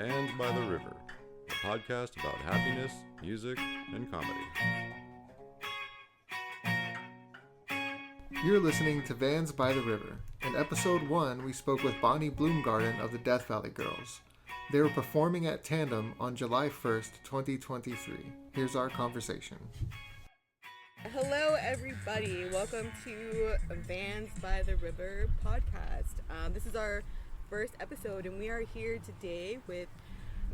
Vans by the River, a podcast about happiness, music, and comedy. You're listening to Vans by the River. In episode 1, we spoke with Bonnie Bloomgarden of the Death Valley Girls. They were performing at Tandem on July 1st, 2023. Here's our conversation. Hello, everybody. Welcome to Vans by the River podcast. This is our first episode, and we are here today with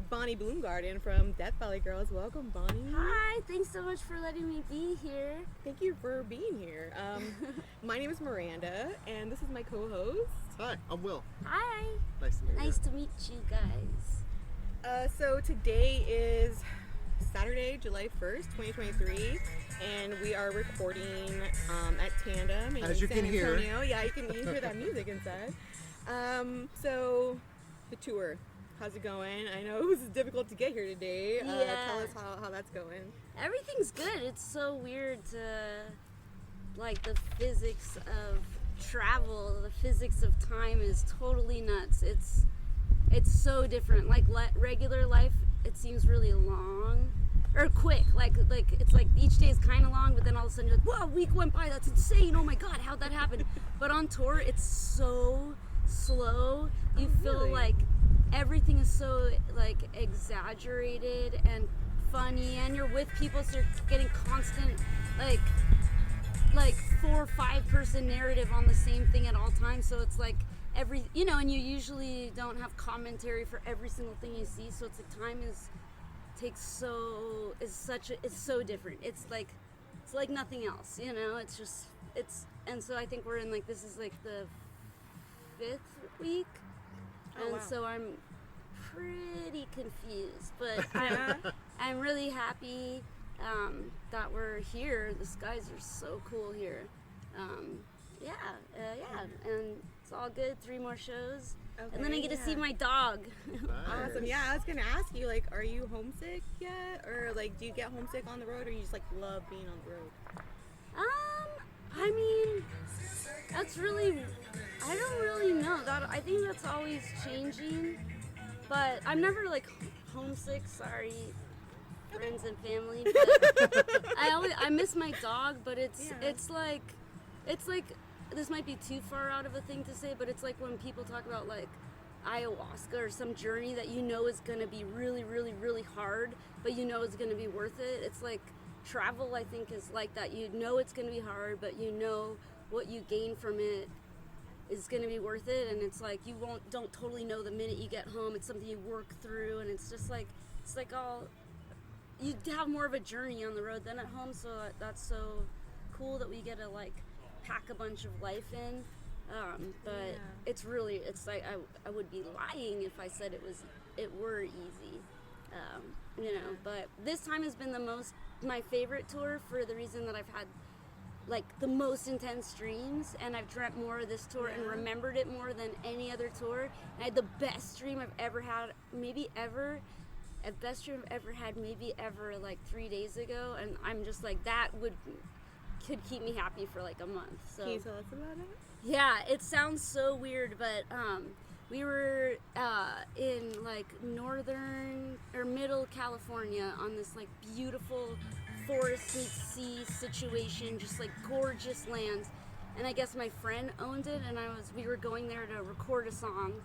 Bonnie Bloomgarden from Death Valley Girls. Welcome, Bonnie. Hi, thanks so much for letting me be here. Thank you for being here. My name is Miranduh, and this is my co-host. Hi, I'm Will. Hi. Nice to meet you. Nice to meet you guys. So today is Saturday, July 1st, 2023, and we are recording at Tandem in As you San can hear. Antonio. Yeah, you can hear that music inside. So the tour, how's it going? I know it was difficult to get here today. Tell us how that's going. Everything's good. It's so weird to, like, the physics of travel, the physics of time is totally nuts. It's so different. Like regular life, it seems really long or quick. Like it's like each day is kind of long, but then all of a sudden you're like, whoa, a week went by. That's insane. Oh my God, how'd that happen? But on tour, it's so slow. You feel really? like everything is so like exaggerated and funny, and you're with people, so you're getting constant like 4 or 5 person narrative on the same thing at all times. So it's like and you usually don't have commentary for every single thing you see. So it's like time is so different. It's like nothing else, and so I think we're in this is like the 5th week. Oh, wow. So I'm pretty confused, but I'm really happy that we're here. The skies are so cool here. And it's all good. 3 more shows, Okay, and then I get to see my dog. Awesome. Yeah, I was gonna ask you, are you homesick yet, or do you get homesick on the road, or you just love being on the road? I mean, I don't really know. I think that's always changing, but I'm never homesick. Sorry, friends and family. But I miss my dog, but it's like this might be too far out of a thing to say, but it's like when people talk about ayahuasca or some journey that is going to be really, really, really hard, but it's going to be worth it. It's like travel, I think, is like that. It's going to be hard, but what you gain from it is going to be worth it. And it's like don't totally know the minute you get home. It's something you work through, and it's just you have more of a journey on the road than at home. So that's so cool that we get to pack a bunch of life in. But it's like I would be lying if I said it were easy. But this time has been my favorite tour for the reason that I've had the most intense dreams, and I've dreamt more of this tour and remembered it more than any other tour. And I had the best dream I've ever had, maybe ever. The best dream I've ever had, maybe ever, 3 days ago, and I'm just that could keep me happy for a month. So Can you tell us about it? Yeah, it sounds so weird, but we were in northern or middle California on this beautiful forest meets sea situation, just gorgeous lands. And I guess my friend owned it, and we were going there to record a song,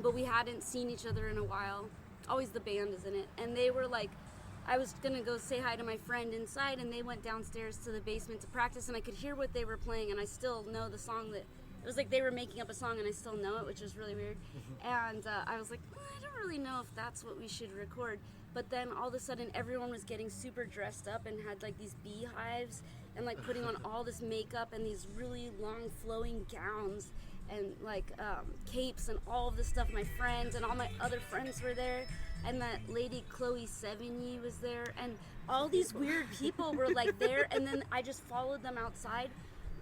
but we hadn't seen each other in a while. Always the band is in it, and they were I was gonna go say hi to my friend inside, and they went downstairs to the basement to practice, and I could hear what they were playing, and I still know the song it was they were making up a song, and I still know it, which is really weird. And I was I don't really know if that's what we should record. But then all of a sudden everyone was getting super dressed up and had these beehives and putting on all this makeup and these really long flowing gowns and capes and all of this stuff. My friends and all my other friends were there, and that lady Chloe Sevigny was there, and all these weird people were there. And then I just followed them outside.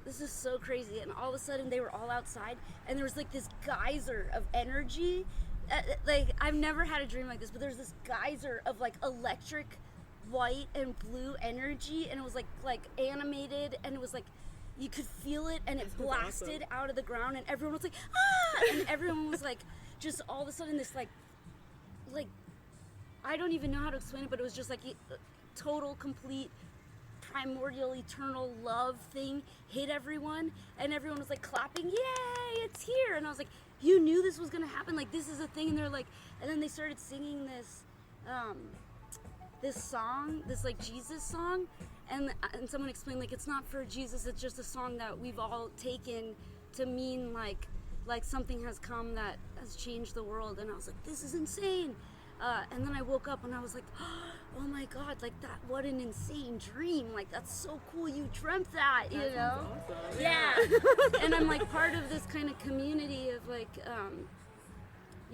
This is so crazy. And all of a sudden they were all outside, and there was this geyser of energy. I've never had a dream like this, but there's this geyser of electric white and blue energy, and it was like animated, and it was you could feel it, and it blasted out of the ground, and everyone was ah! And everyone was just all of a sudden this I don't even know how to explain it, but it was just like a total, complete, primordial, eternal love thing hit everyone, and everyone was like clapping, yay, it's here. And I was like, you knew this was gonna happen? Like, this is a thing? And they're like, and then they started singing this song, this like Jesus song, and someone explained like it's not for Jesus, it's just a song that we've all taken to mean like something has come that has changed the world. And I was like, this is insane. And then I woke up and I was like, oh my God, like that, what an insane dream. Like, that's so cool, you dreamt that, you know? Awesome. Yeah. And I'm like part of this kind of community of like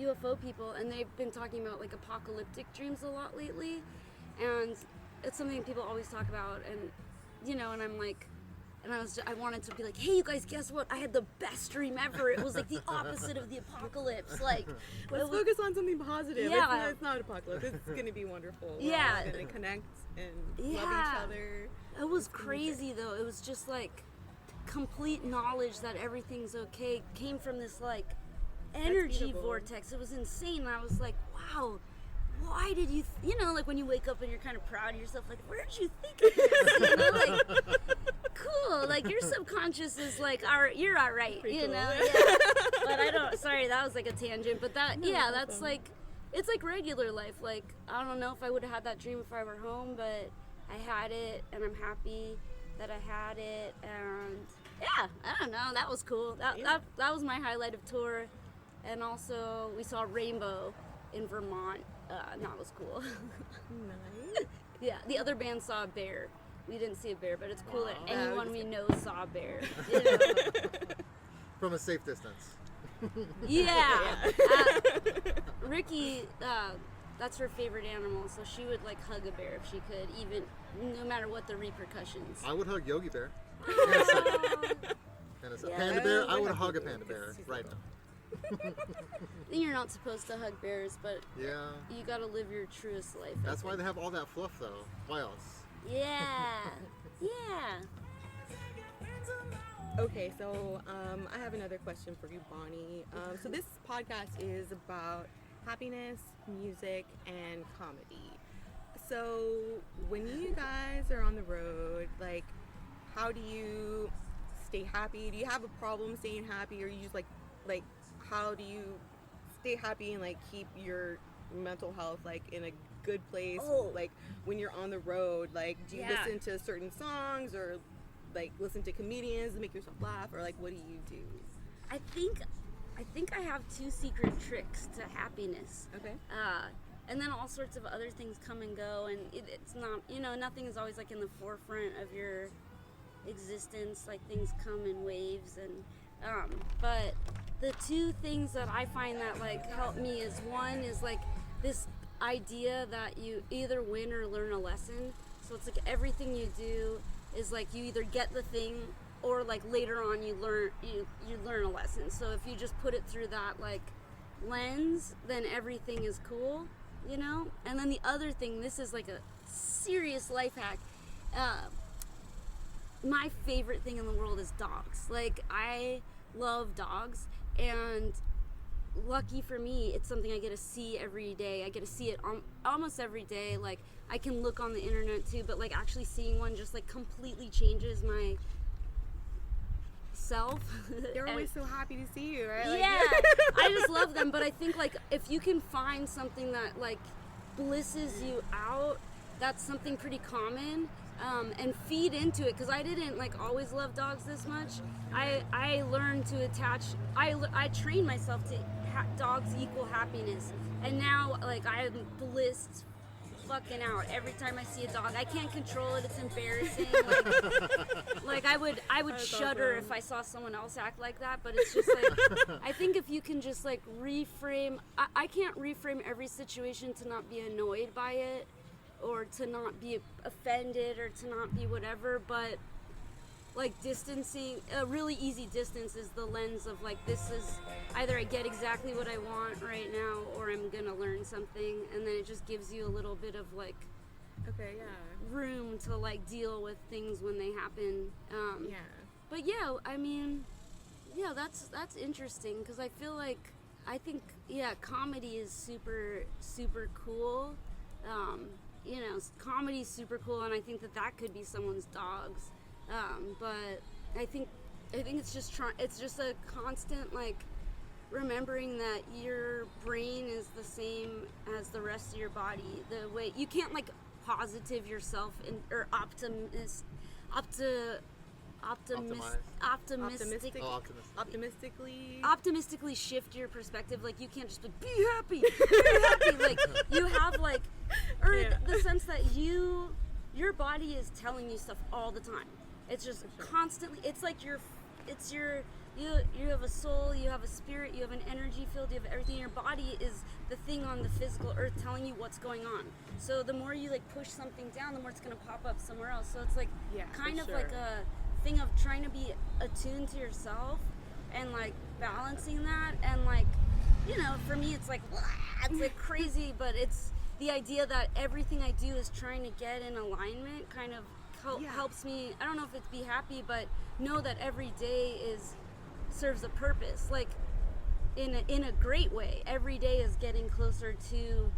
UFO people, and they've been talking about like apocalyptic dreams a lot lately. And it's something people always talk about, and you know, and I'm like, and I wanted to be like, hey, you guys, guess what? I had the best dream ever. It was like the opposite of the apocalypse. Like, let's focus on something positive. Yeah. It's not apocalypse. It's gonna be wonderful. Yeah. We're gonna connect and Yeah. love each other. It was crazy though. It was just like complete knowledge that everything's okay came from this like energy beautiful. vortex. It was insane. I was like, wow. Why did you, you know, like when you wake up and you're kind of proud of yourself, like, where did you think of this? You know, like, cool. Like, your subconscious is like, you're all right, Pretty you cool. know? Yeah. But I don't, sorry, that was like a tangent. But that, No, yeah, that's that's awesome. like, it's like regular life. Like, I don't know if I would have had that dream if I were home, but I had it, and I'm happy that I had it. And yeah, I don't know, that was cool. That was my highlight of tour. And also, we saw Rainbow in Vermont. And that was cool. Nice. Yeah, the other band saw a bear. We didn't see a bear, but it's cool that Wow. anyone we know saw a bear. You know? From a safe distance. Yeah. Ricky, that's her favorite animal, so she would like hug a bear if she could, even no matter what the repercussions. I would hug Yogi Bear. Oh, And it's a Yeah. panda bear. I Oh, would I hug a have to panda do it. bear She's right little. now. you're not supposed to hug bears, but Yeah. you gotta live your truest life. I That's why think. they have all that fluff, though. Why else? Yeah. Yeah. Okay, so I have another question for you, Bonnie. So this podcast is about happiness, music, and comedy. So when you guys are on the road, like, how do you stay happy? Do you have a problem staying happy, or you just like how do you stay happy and like keep your mental health like in a good place? Oh. Like when you're on the road, like do you Yeah. listen to certain songs or like listen to comedians to make yourself laugh, or like what do you do? I think I have 2 secret tricks to happiness. Okay. And then all sorts of other things come and go, and it's not, you know, nothing is always like in the forefront of your existence. Like things come in waves, and but the 2 things that I find that like help me is, one is like this idea that you either win or learn a lesson. So it's like everything you do is like you either get the thing, or like later on you learn a lesson. So if you just put it through that like lens, then everything is cool, you know? And then the other thing, this is like a serious life hack. My favorite thing in the world is dogs. Like, I love dogs, and lucky for me, it's something I get to see every day. I get to see it almost every day. Like, I can look on the internet too, but like actually seeing one just like completely changes my self. They're And- always so happy to see you, right? Like, yeah, I just love them. But I think like if you can find something that like blisses you out, that's something pretty common, and feed into it. Because I didn't like always love dogs this much. I learned to attach. I trained myself to dogs equal happiness, and now like I'm blissed fucking out every time I see a dog. I can't control it. It's embarrassing. Like I would That's shudder awesome. if I saw someone else act like that. But it's just like I think if you can just like reframe. I can't reframe every situation to not be annoyed by it, or to not be offended, or to not be whatever. But like distancing, a really easy distance is the lens of like, this is either I get exactly what I want right now, or I'm gonna learn something, and then it just gives you a little bit of like Okay, yeah. room to like deal with things when they happen. Yeah. But yeah, I mean, yeah, that's interesting, because I feel like, I think, yeah, comedy is super, super cool. Comedy's super cool, and I think that could be someone's dogs. But I think it's just a constant like remembering that your brain is the same as the rest of your body. The way you can't like positive yourself or optimistically shift your perspective. Like you can't just be happy. Like you have like, or the sense that your body is telling you stuff all the time. It's just constantly. It's like you have a soul, you have a spirit, you have an energy field, you have everything. Your body is the thing on the physical earth telling you what's going on. So the more you like push something down, the more it's gonna pop up somewhere else. So it's like like a thing of trying to be attuned to yourself and like balancing that, and like, for me it's like crazy, but it's the idea that everything I do is trying to get in alignment kind of helps me. I don't know if it's be happy, but know that every day serves a purpose, like in a great way. Every day is getting closer to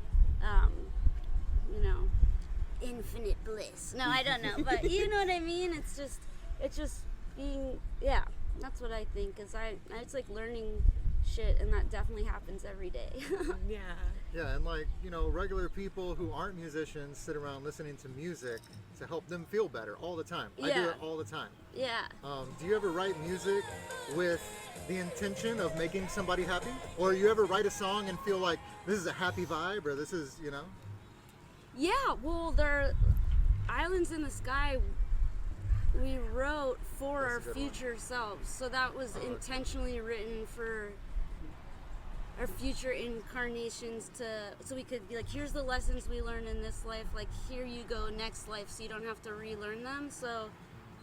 infinite bliss. No, I don't know, but you know what I mean. It's just being, that's what I think. Is it's like learning shit, and that definitely happens every day. Yeah, and like, regular people who aren't musicians sit around listening to music to help them feel better all the time. I do it all the time. Yeah. Do you ever write music with the intention of making somebody happy? Or you ever write a song and feel like this is a happy vibe, or this is, Yeah, well, there Islands in the Sky we wrote for our future selves. So that was intentionally written for our future incarnations, so we could be like, here's the lessons we learned in this life, like here you go next life, so you don't have to relearn them. So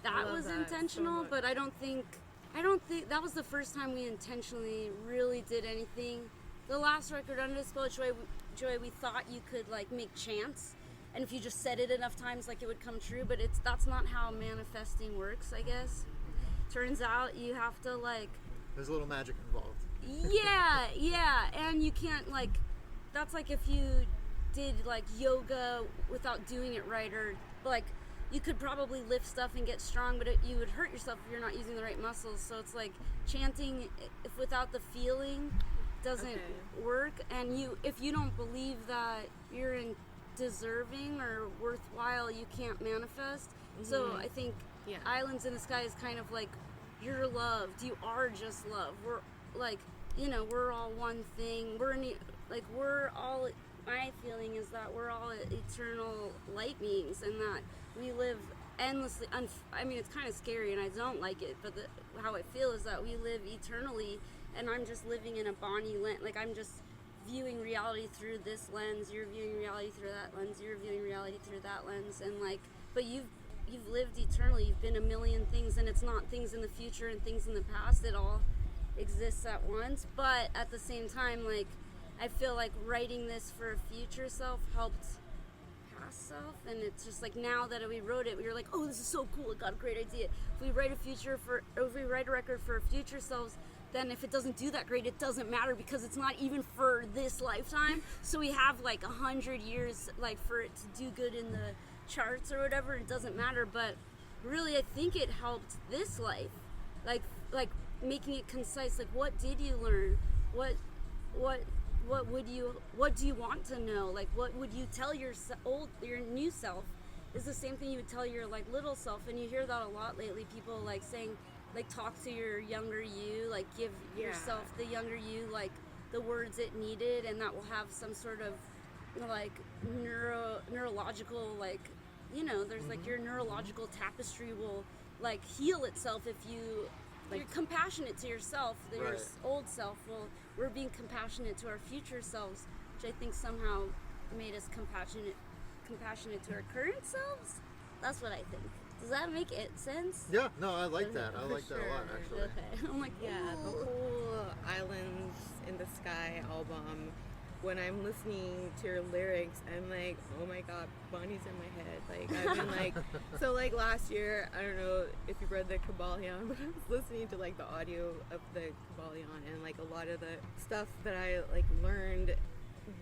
that was intentional, but I don't think that was the first time we intentionally really did anything. The last record, Undisclosed Joy, we thought you could like make chants, and if you just said it enough times, like it would come true, but that's not how manifesting works, I guess. Turns out you have to like, there's a little magic involved. Yeah, and you can't like, that's like if you did like yoga without doing it right, or like you could probably lift stuff and get strong, but you would hurt yourself if you're not using the right muscles. So it's like chanting, if without the feeling doesn't work, and if you don't believe that you're deserving or worthwhile, you can't manifest. So I think Islands in the Sky is kind of like, you're loved, you are just love. We're like, we're all one thing. We're all, my feeling is that we're all eternal light beings, and that we live endlessly. I mean, it's kind of scary and I don't like it, but how I feel is that we live eternally, and I'm just living in a Bonnie lens. Like, I'm just viewing reality through this lens, you're viewing reality through that lens, you're viewing reality through that lens, and like, but you've lived eternally, you've been a million things, and it's not things in the future and things in the past, it all exists at once. But at the same time, like, I feel like writing this for a future self helped past self, and it's just like, now that we wrote it, we were like, oh, this is so cool, it got a great idea. If we write a record for future selves, then if it doesn't do that great, it doesn't matter, because it's not even for this lifetime. So we have like 100 years like for it to do good in the charts or whatever. It doesn't matter. But really, I think it helped this life, like making it concise. Like, what did you learn? What do you want to know? Like, what would you tell your new self? Is the same thing you would tell your like little self. And you hear that a lot lately. People like saying, like, talk to your younger you, like give yourself, the younger you, like the words it needed, and that will have some sort of like neurological, like, there's like your neurological tapestry will like heal itself if you like, you're compassionate to yourself. Your old self, we're being compassionate to our future selves, which I think somehow made us compassionate to our current selves. That's what I think. Does that make sense? Yeah, no, I like that. I like that a lot, actually. Okay. I'm like, the whole Islands in the Sky album, when I'm listening to your lyrics, I'm like, oh my god, Bonnie's in my head. Like, I've been like, so like last year, I don't know if you read the Kabbalion, but I was listening to like the audio of the Kabbalion, and like a lot of the stuff that I like learned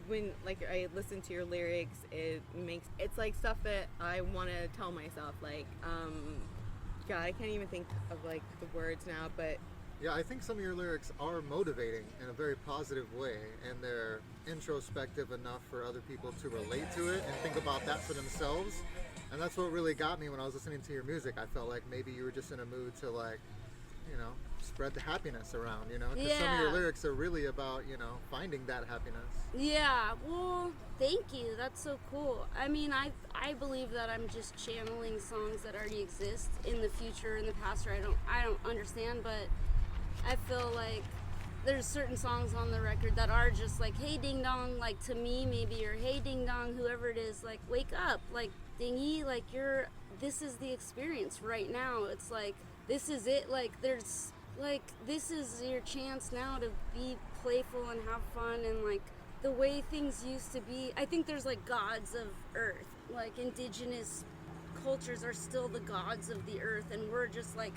when like I listen to your lyrics, it's like stuff that I want to tell myself. Like, God, I can't even think of like the words now, but Yeah, I think some of your lyrics are motivating in a very positive way, and they're introspective enough for other people to relate to it and think about that for themselves. And that's what really got me when I was listening to your music. I felt like maybe you were just in a mood to, like, you know, spread the happiness around, you know? Because some of your lyrics are really about, you know, finding that happiness. Yeah, well, thank you. That's so cool. I mean, I believe that I'm just channeling songs that already exist in the future, in the past, or I don't understand, but I feel like there's certain songs on the record that are just like, hey ding dong, like to me maybe, or hey ding dong, whoever it is, like wake up, like dingy, like this is the experience right now. It's like, this is it, like there's, like this is your chance now to be playful and have fun, and like the way things used to be. I think there's like gods of earth, like indigenous cultures are still the gods of the earth, and we're just like,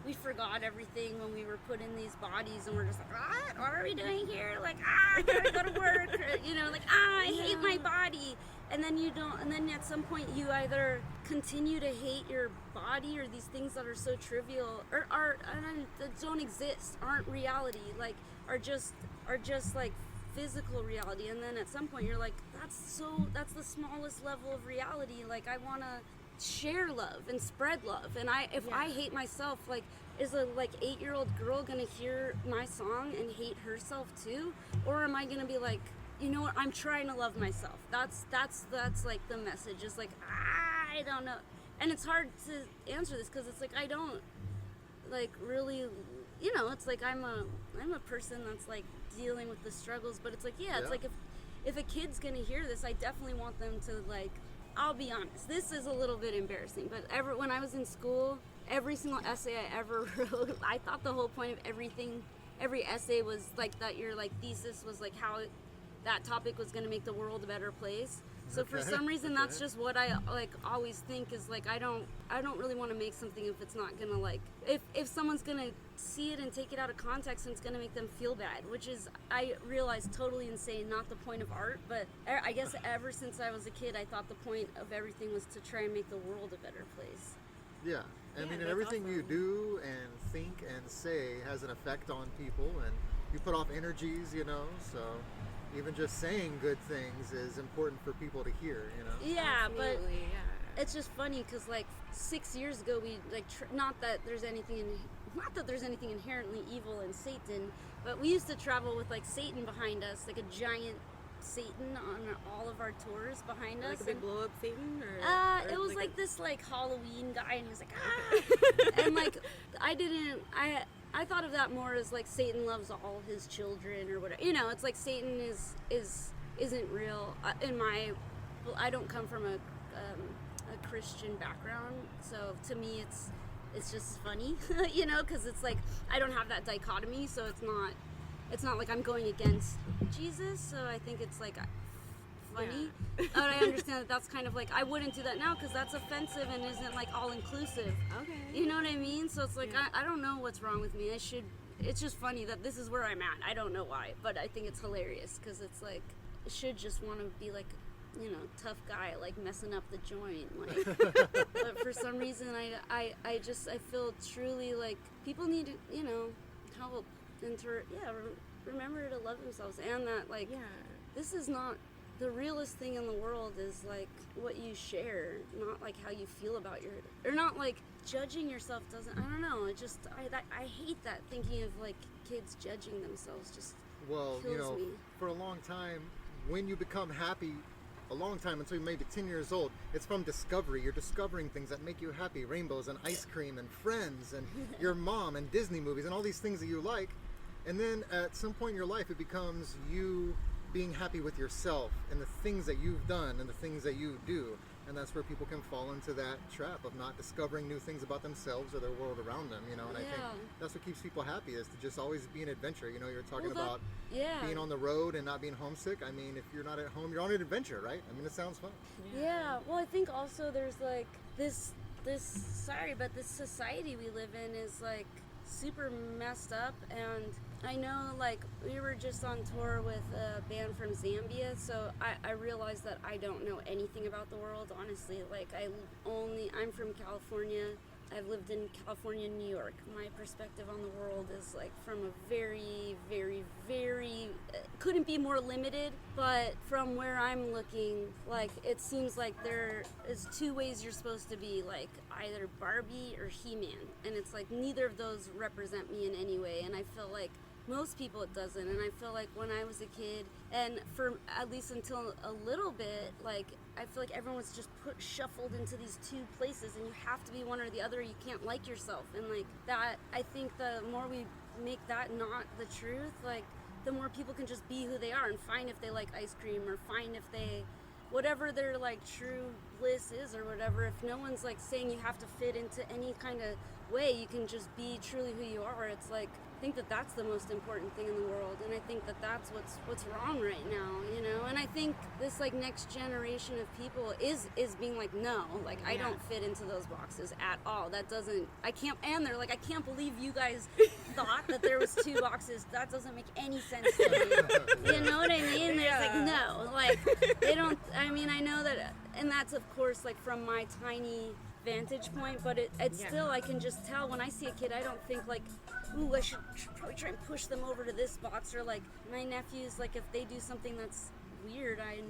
we forgot everything when we were put in these bodies, and we're just like, what are we doing here? Like, I gotta go to work, or, you know, like, I hate my body. And then you don't, and then at some point you either continue to hate your body, or these things that are so trivial, or that don't exist, aren't reality, like, are just like physical reality. And then at some point you're like, that's the smallest level of reality. Like, I wanna share love and spread love, and if I hate myself, like, is a like 8-year-old girl gonna hear my song and hate herself too? Or am I gonna be like, you know what, I'm trying to love myself? That's like the message, is like, I don't know. And it's hard to answer this because it's like, I don't like really, you know, it's like I'm a person that's like dealing with the struggles, but it's like, it's like if a kid's gonna hear this, I definitely want them to, like, I'll be honest, this is a little bit embarrassing, but when I was in school, every single essay I ever wrote, I thought the whole point of every essay was like that your like thesis was like how that topic was going to make the world a better place. So for some reason, that's just what I like always think, is like, I don't really want to make something if it's not gonna, like, if someone's gonna see it and take it out of context and it's gonna make them feel bad, which is, I realize, totally insane, not the point of art. But I guess ever since I was a kid, I thought the point of everything was to try and make the world a better place. Yeah, I mean, and everything you do and think and say has an effect on people, and you put off energies, you know, so even just saying good things is important for people to hear, you know? Yeah, but it's just funny because, like, 6 years ago, we, like, not that there's anything inherently evil in Satan, but we used to travel with, like, Satan behind us, like a giant Satan on all of our tours behind us. Like a big blow-up Satan? Or it was like this, like, Halloween guy, and he was like, ah! And, like, I thought of that more as like Satan loves all his children or whatever. You know, it's like Satan isn't real. I don't come from a Christian background, so to me it's just funny, you know, because it's like I don't have that dichotomy, so it's not like I'm going against Jesus. So I think it's like funny. Yeah. But I understand that that's kind of like, I wouldn't do that now because that's offensive and isn't like all inclusive. Okay. You know what I mean? So it's like, I don't know what's wrong with me. It's just funny that this is where I'm at. I don't know why, but I think it's hilarious because it's like, I should just want to be like, you know, tough guy, like messing up the joint. Like, but for some reason, I feel truly like people need to, you know, help and remember to love themselves, and that like, this is not, the realest thing in the world is like what you share, not like how you feel about or not like judging yourself doesn't, I don't know, it just, I hate that, thinking of like kids judging themselves just kills you know, me. For a long time, when you become happy, a long time until you're maybe 10 years old, it's from discovery. You're discovering things that make you happy, rainbows and ice cream and friends and your mom and Disney movies and all these things that you like. And then at some point in your life, it becomes you being happy with yourself and the things that you've done and the things that you do. And that's where people can fall into that trap of not discovering new things about themselves or their world around them, you know. And I think that's what keeps people happy, is to just always be an adventure. You know, you're talking about being on the road and not being homesick. I mean, if you're not at home, you're on an adventure, right? I mean, it sounds fun. Yeah, well, I think also there's like this society we live in is like super messed up. And I know, like, we were just on tour with a band from Zambia, so I realized that I don't know anything about the world, honestly. Like, I'm from California. I've lived in California and New York. My perspective on the world is like from a very, very, very, couldn't be more limited, but from where I'm looking, like, it seems like there is two ways you're supposed to be, like either Barbie or He-Man, and it's like neither of those represent me in any way, and I feel like most people it doesn't. And I feel like when I was a kid, and for at least until a little bit, like, I feel like everyone was just shuffled into these two places, and you have to be one or the other. You can't like yourself, and like that, I think the more we make that not the truth, like, the more people can just be who they are and find if they like ice cream, or find if they, whatever their like true bliss is or whatever. If no one's like saying you have to fit into any kind of way, you can just be truly who you are. It's like, I think that that's the most important thing in the world, and I think that that's what's wrong right now, you know. And I think this like next generation of people is being like, no, like, I don't fit into those boxes at all. That doesn't, I can't. And they're like, I can't believe you guys thought that there was two boxes. That doesn't make any sense to me. You know what I mean? They're like, no, like, they don't. I mean, I know that, and that's of course like from my tiny vantage point, but it's still, I can just tell when I see a kid, I don't think like, ooh, I should probably try and push them over to this box. Or like my nephews, like if they do something that's weird, it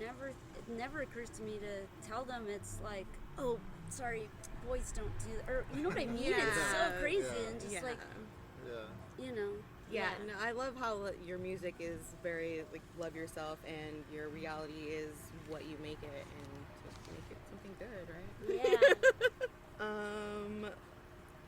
never occurs to me to tell them. It's like, oh, sorry, boys don't do that. Or you know what I mean? It's so crazy and just like, you know. Yeah, no, I love how your music is very like love yourself, and your reality is what you make it, and just make it something good, right? Yeah.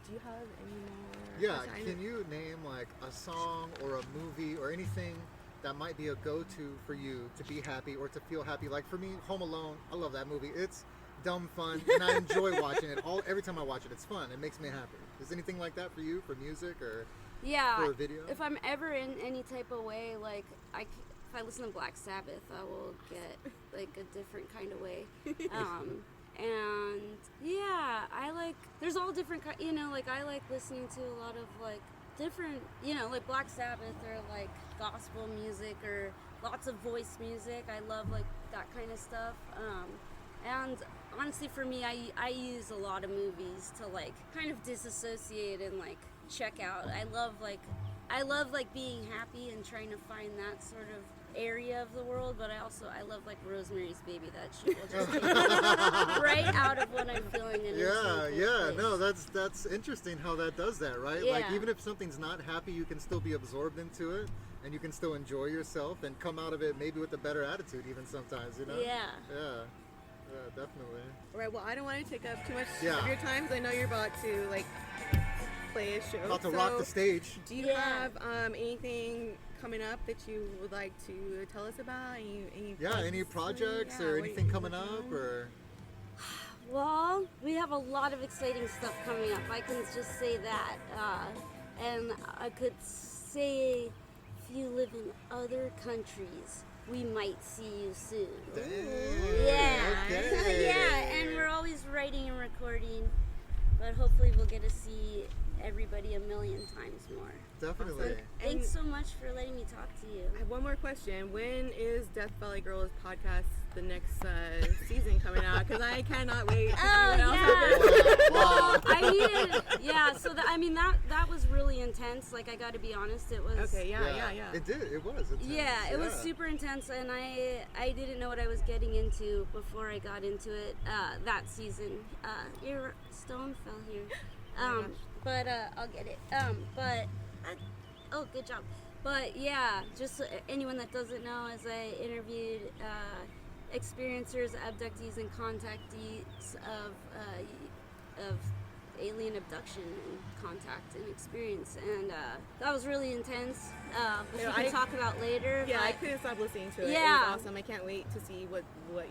Do you have any more? Yeah, can you name like a song or a movie or anything that might be a go-to for you to be happy or to feel happy? Like for me, Home Alone, I love that movie. It's dumb fun, and I enjoy watching it. Every time I watch it, it's fun. It makes me happy. Is anything like that for you, for music or for a video? If I'm ever in any type of way, like if I listen to Black Sabbath, I will get like a different kind of way. And yeah, I like, there's all different you know, like I like listening to a lot of like different, you know, like Black Sabbath or like gospel music or lots of voice music. I love like that kind of stuff. And honestly for me, I use a lot of movies to like kind of disassociate and like check out. I love like being happy and trying to find that sort of area of the world, but I love like Rosemary's Baby. That shit will just take me right out of what I'm feeling. And No, that's interesting how that does that, right? Like even if something's not happy, you can still be absorbed into it, and you can still enjoy yourself and come out of it maybe with a better attitude even sometimes, you know? Yeah, definitely. All right, well, I don't want to take up too much of your time, because I know you're about to like play a show. About to rock the stage. Do you have anything coming up that you would like to tell us about? Any projects or anything coming up? Or well, we have a lot of exciting stuff coming up. I can just say that, and I could say if you live in other countries, we might see you soon. And we're always writing and recording, but hopefully we'll get to see everybody a million times more. Definitely. Awesome. Thanks so much for letting me talk to you. I have one more question. When is Death Valley Girls podcast, the next season coming out? Because I cannot wait to see what else happens. Well, I needed, so that was really intense. Like, I got to be honest, it was. Okay, yeah. It was intense. Yeah, it was super intense, and I didn't know what I was getting into before I got into it that season. Your stone fell here. But I'll get it. Good job. But yeah, just anyone that doesn't know, as I interviewed experiencers, abductees, and contactees of alien abduction and contact and experience, and that was really intense, which we can talk about later. Yeah, I couldn't stop listening to it. Yeah. It was awesome. I can't wait to see what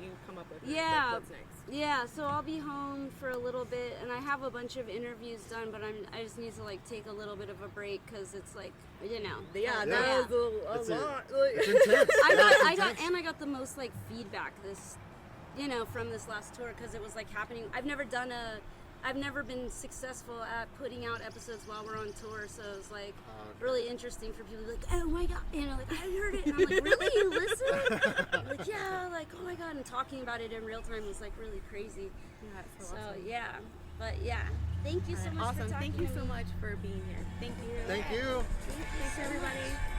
you come up with. Yeah. Like, what's next? Yeah, so I'll be home for a little bit, and I have a bunch of interviews done, but I just need to like take a little bit of a break, because it's like, you know. Yeah, that was a lot. It's intense. I got the most like feedback from this last tour, because it was like happening. I've never done a I've never been successful at putting out episodes while we're on tour, so it was like really interesting for people to be like, oh my god, you know, like I heard it, and I'm like, really, you listen? I'm like, yeah, like oh my god, and talking about it in real time was like really crazy. Yeah, it's So awesome. yeah, but yeah, thank you so much Awesome. for talking Thank you to so me. much for being here. Thank you. Thank you. Thanks everybody.